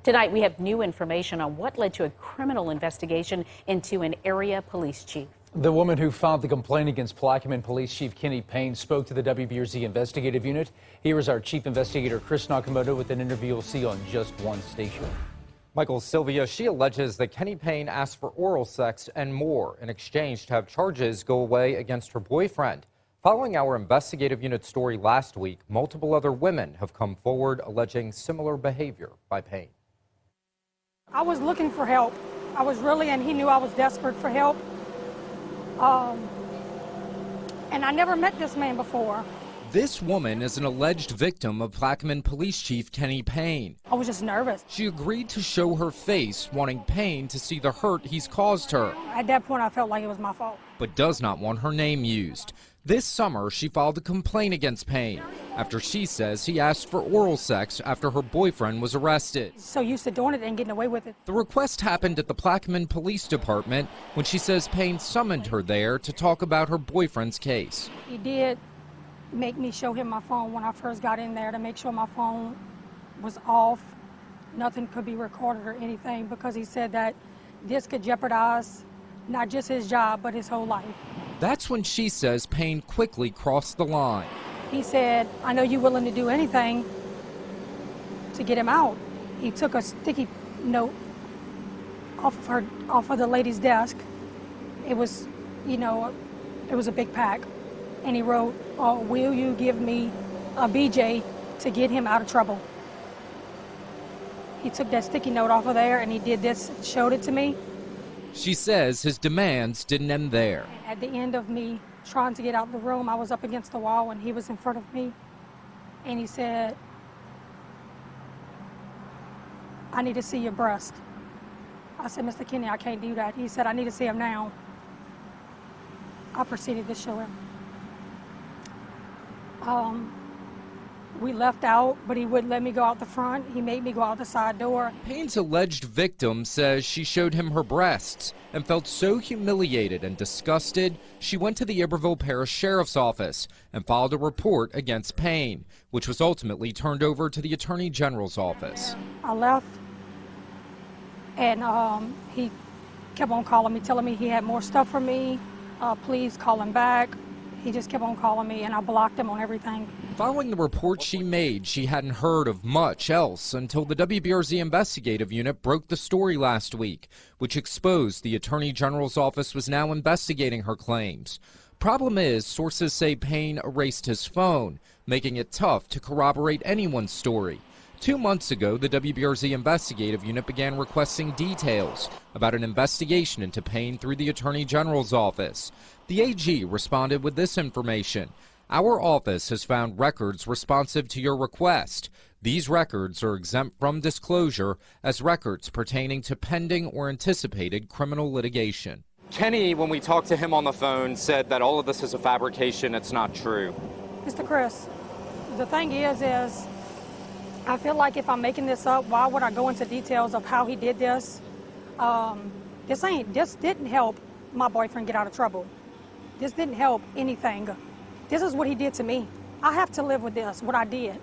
Tonight, we have new information on what led to a criminal investigation into an area police chief. The woman who filed the complaint against Plaquemine Police Chief Kenny Payne spoke to the WBRZ investigative unit. Here is our chief investigator, Chris Nakamoto, with an interview you'll see on just one station. Michael, Sylvia, she alleges that Kenny Payne asked for oral sex and more in exchange to have charges go away against her boyfriend. Following our investigative unit story last week, multiple other women have come forward alleging similar behavior by Payne. I was looking for help. I was really, and he knew I was desperate for help. And I never met this man before. This woman is an alleged victim of Plaquemine Police Chief Kenny Payne. I was just nervous. She agreed to show her face, wanting Payne to see the hurt he's caused her. At that point, I felt like it was my fault. But does not want her name used. This summer, she filed a complaint against Payne after she says he asked for oral sex after her boyfriend was arrested. So used to doing it and getting away with it. The request happened at the Plaquemine Police Department when she says Payne summoned her there to talk about her boyfriend's case. He did make me show him my phone when I first got in there to make sure my phone was off. Nothing could be recorded or anything, because he said that this could jeopardize not just his job, but his whole life. That's when she says Payne quickly crossed the line. He said, "I know you're willing to do anything to get him out." He took a sticky note off of the lady's desk. It was, it was a big pack. And he wrote, "Will you give me a BJ to get him out of trouble?" He took that sticky note off of there and he did this, showed it to me. She says his demands didn't end there. At the end of me trying to get out of the room, I was up against the wall and he was in front of me. And he said, "I need to see your breast." I said, "Mr. Kenny, I can't do that." He said, "I need to see him now." I proceeded to show him. We left out, but he wouldn't let me go out the front. He made me go out the side door. Payne's alleged victim says she showed him her breasts and felt so humiliated and disgusted, she went to the Iberville Parish Sheriff's Office and filed a report against Payne, which was ultimately turned over to the Attorney General's office. I left, and he kept on calling me, telling me he had more stuff for me. Please call him back. He just kept on calling me, and I blocked him on everything. Following the report she made, she hadn't heard of much else until the WBRZ investigative unit broke the story last week, which exposed the Attorney General's office was now investigating her claims. Problem is, sources say Payne erased his phone, making it tough to corroborate anyone's story. 2 months ago, the WBRZ investigative unit began requesting details about an investigation into Payne through the Attorney General's office. The AG responded with this information. Our office has found records responsive to your request. These records are exempt from disclosure as records pertaining to pending or anticipated criminal litigation. Kenny, when we talked to him on the phone, said that all of this is a fabrication. It's not true. Mr. Chris, the thing is I feel like if I'm making this up, why would I go into details of how he did this? This didn't help my boyfriend get out of trouble. This didn't help anything. This is what he did to me. I have to live with this, what I did.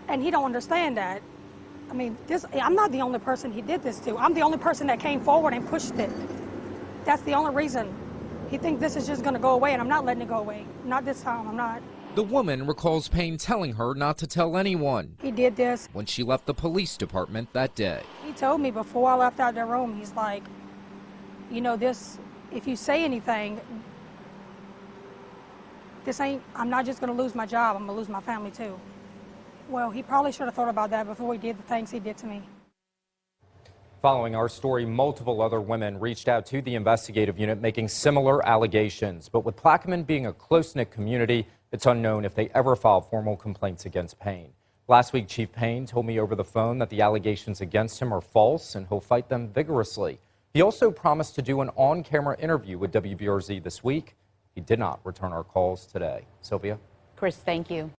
And he don't understand that. I mean, I'm not the only person he did this to. I'm the only person that came forward and pushed it. That's the only reason. He thinks this is just gonna go away, and I'm not letting it go away. Not this time, I'm not. The woman recalls Payne telling her not to tell anyone. He did this when she left the police department that day. He told me before I left out the room, he's like, if you say anything, I'm not just gonna lose my job, I'm gonna lose my family too. Well, he probably should have thought about that before he did the things he did to me. Following our story, multiple other women reached out to the investigative unit making similar allegations. But with Plaquemine being a close-knit community, it's unknown if they ever filed formal complaints against Payne. Last week, Chief Payne told me over the phone that the allegations against him are false and he'll fight them vigorously. He also promised to do an on-camera interview with WBRZ this week. He did not return our calls today. Sylvia? Chris, thank you.